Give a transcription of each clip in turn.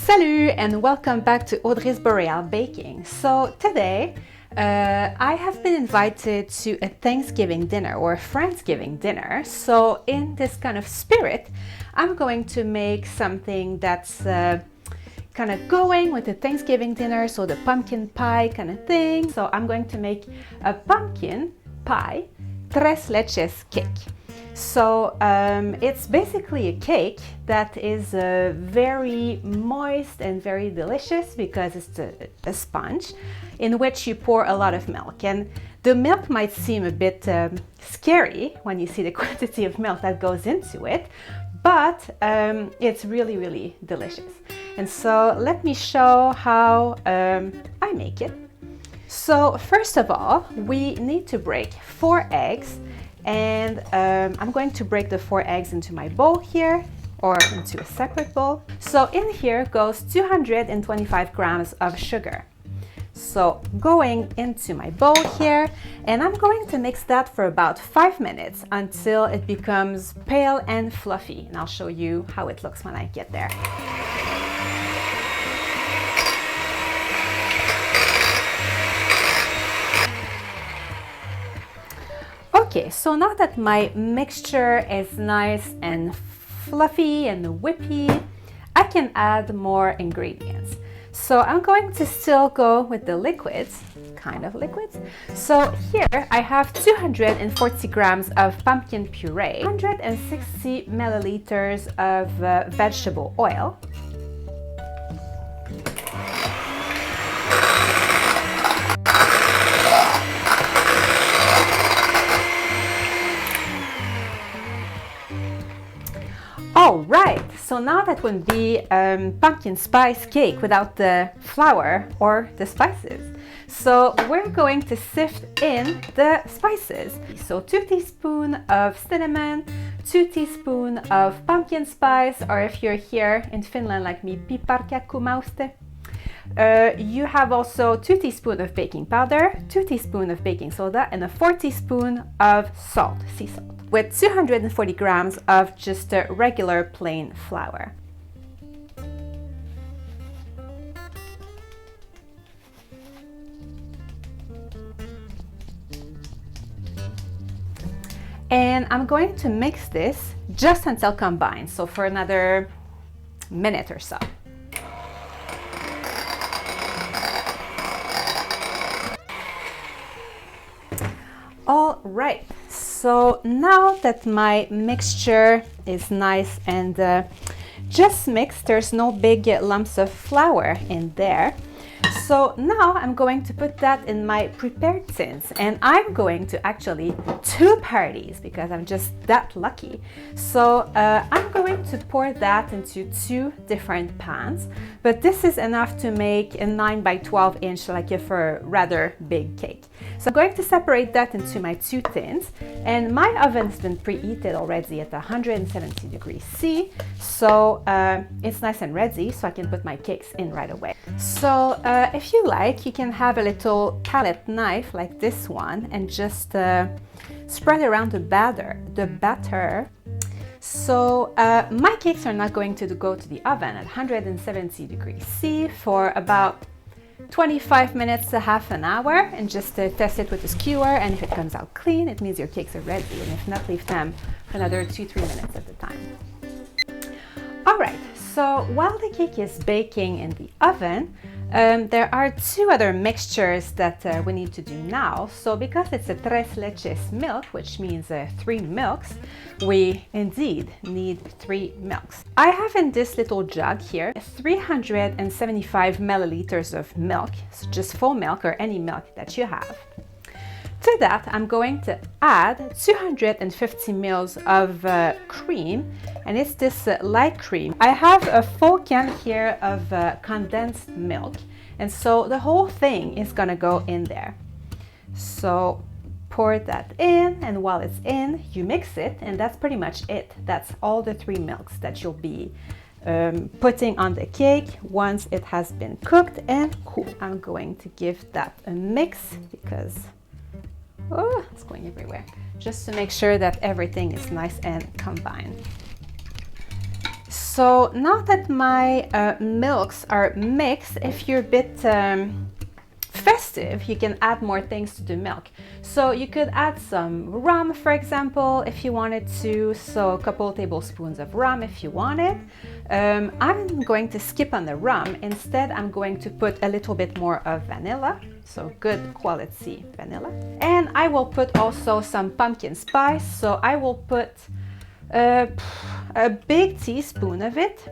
Salut and welcome back to Audrey's Boreal Baking. So today I have been invited to a Thanksgiving dinner or a Friendsgiving dinner. So in this kind of spirit, I'm going to make something that's kind of going with the Thanksgiving dinner, so the pumpkin pie kind of thing. So I'm going to make a pumpkin pie tres leches cake. So it's basically a cake that is very moist and very delicious because it's a sponge in which you pour a lot of milk. And the milk might seem a bit scary when you see the quantity of milk that goes into it, but it's really, really delicious. And so let me show how I make it. So first of all, we need to break 4 eggs. And I'm going to break the 4 eggs into my bowl here or into a separate bowl. So in here goes 225 grams of sugar. So going into my bowl here, and I'm going to mix that for about 5 minutes until it becomes pale and fluffy. And I'll show you how it looks when I get there. Okay, so now that my mixture is nice and fluffy and whippy, I can add more ingredients. So I'm going to still go with the liquids, kind of liquids. So here I have 240 grams of pumpkin puree, 160 milliliters of vegetable oil, all right, so now that would be pumpkin spice cake without the flour or the spices. So we're going to sift in the spices. So 2 teaspoons of cinnamon, 2 teaspoons of pumpkin spice, or if you're here in Finland like me, piparkakkumauste. You have also 2 teaspoons of baking powder, 2 teaspoons of baking soda, and a 4 teaspoons of salt, sea salt, with 240 grams of just a regular plain flour. And I'm going to mix this just until combined, so for another minute or so. All right, so now that my mixture is nice and just mixed, there's no big lumps of flour in there. So now I'm going to put that in my prepared tins, and I'm going to actually 2 parties because I'm just that lucky. So I'm going to pour that into 2 different pans, but this is enough to make a 9 by 12 inch, like if a rather big cake. So I'm going to separate that into my 2 tins, and my oven's been preheated already at 170 degrees C, so it's nice and ready, so I can put my cakes in right away. So if you like, you can have a little palette knife like this one and just spread around the batter. So my cakes are not going to go to the oven at 170 degrees C for about 25 minutes to half an hour, and just test it with a skewer, and if it comes out clean, it means your cakes are ready, and if not, leave them for another 2-3 minutes at a time. All right, so while the cake is baking in the oven, there are 2 other mixtures that we need to do now. So because it's a tres leches milk, which means 3 milks, we indeed need 3 milks. I have in this little jug here 375 milliliters of milk, so just full milk or any milk that you have. To that, I'm going to add 250 ml of cream, and it's this light cream. I have a full can here of condensed milk, and so the whole thing is gonna go in there. So pour that in, and while it's in, you mix it, and that's pretty much it. That's all the 3 milks that you'll be putting on the cake once it has been cooked and cool. I'm going to give that a mix because oh, it's going everywhere, just to make sure that everything is nice and combined. So now that my milks are mixed, if you're a bit festive, you can add more things to the milk. So you could add some rum, for example, if you wanted to. So a couple tablespoons of rum if you wanted. I'm going to skip on the rum. Instead, I'm going to put a little bit more of vanilla. So good quality vanilla. And I will put also some pumpkin spice. So I will put a big teaspoon of it,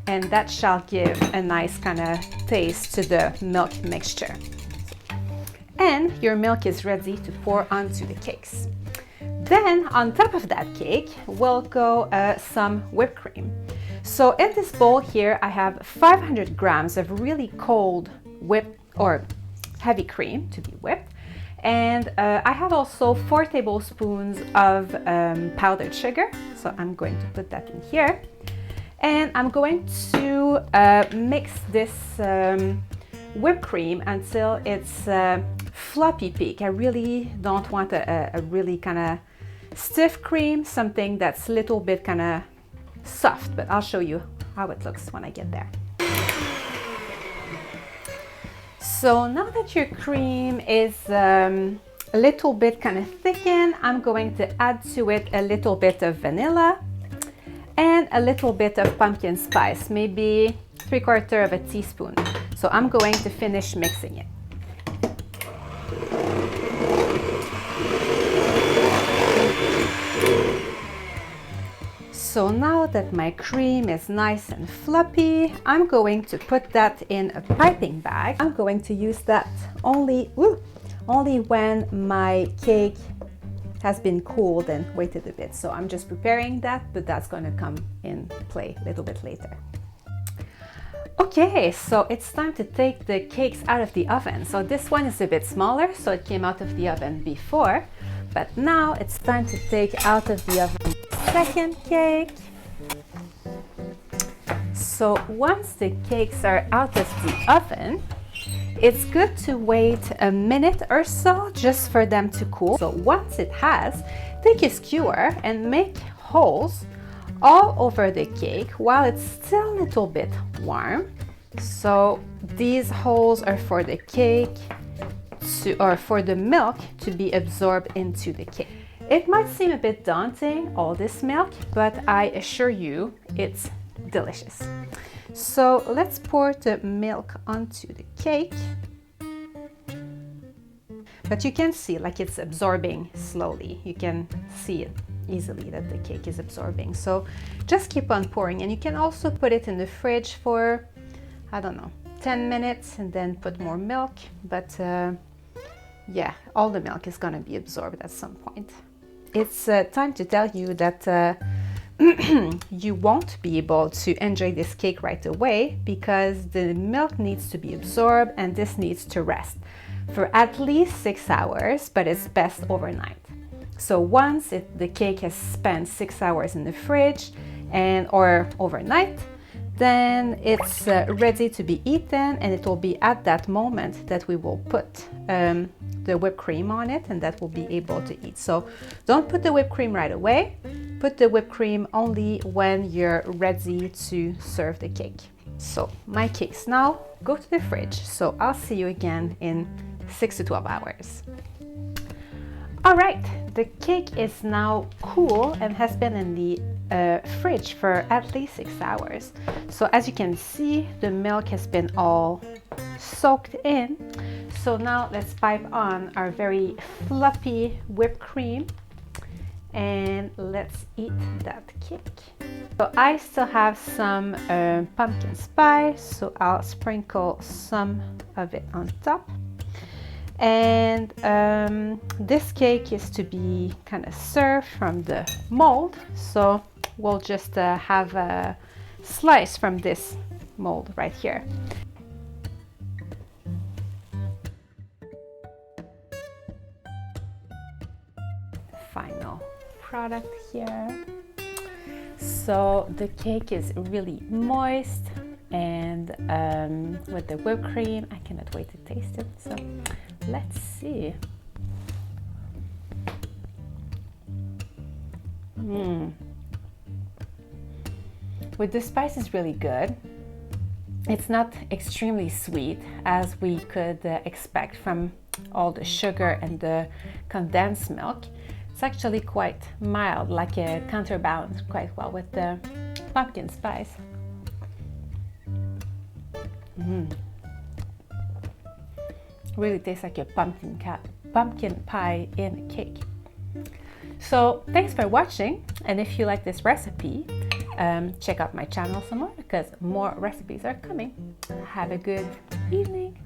and that shall give a nice kind of taste to the milk mixture. And your milk is ready to pour onto the cakes. Then on top of that cake will go some whipped cream. So in this bowl here I have 500 grams of really cold whipped or heavy cream to be whipped. And I have also 4 tablespoons of powdered sugar. So I'm going to put that in here. And I'm going to mix this whipped cream until it's floppy peak. I really don't want a really kind of stiff cream, something that's a little bit kind of soft, but I'll show you how it looks when I get there. So now that your cream is a little bit kind of thickened, I'm going to add to it a little bit of vanilla and a little bit of pumpkin spice, maybe 3/4 of a teaspoon. So I'm going to finish mixing it. So now that my cream is nice and floppy, I'm going to put that in a piping bag. I'm going to use that only when my cake has been cooled and waited a bit. So I'm just preparing that, but that's going to come in play a little bit later. Okay, so it's time to take the cakes out of the oven. So this one is a bit smaller, so it came out of the oven before, but now it's time to take out of the oven the second cake. So once the cakes are out of the oven, it's good to wait a minute or so just for them to cool. So once it has, take a skewer and make holes all over the cake while it's still a little bit warm. So these holes are for the cake or for the milk to be absorbed into the cake. It might seem a bit daunting, all this milk, but I assure you it's delicious. So let's pour the milk onto the cake. But you can see like it's absorbing slowly. You can see it easily that the cake is absorbing. So just keep on pouring, and you can also put it in the fridge for, I don't know, 10 minutes and then put more milk. But yeah, all the milk is gonna be absorbed at some point. It's time to tell you that you won't be able to enjoy this cake right away because the milk needs to be absorbed and this needs to rest for at least 6 hours, but it's best overnight. So once the cake has spent 6 hours in the fridge or overnight, then it's ready to be eaten, and it will be at that moment that we will put the whipped cream on it, and that will be able to eat. So don't put the whipped cream right away. Put the whipped cream only when you're ready to serve the cake. So my cakes now go to the fridge. So I'll see you again in 6 to 12 hours. All right, the cake is now cool and has been in the fridge for at least 6 hours. So as you can see, the milk has been all soaked in. So now let's pipe on our very fluffy whipped cream and let's eat that cake. So I still have some pumpkin spice, so I'll sprinkle some of it on top. And this cake is to be kind of served from the mold, so we'll just have a slice from this mold right here. Final product here. So the cake is really moist, and with the whipped cream, I cannot wait to taste it. So let's see. with the spice is really good. It's not extremely sweet as we could expect from all the sugar and the condensed milk. It's actually quite mild, like a counterbalance quite well with the pumpkin spice. Really tastes like a pumpkin pie in a cake. So thanks for watching, and if you like this recipe, check out my channel some more because more recipes are coming. Have a good evening.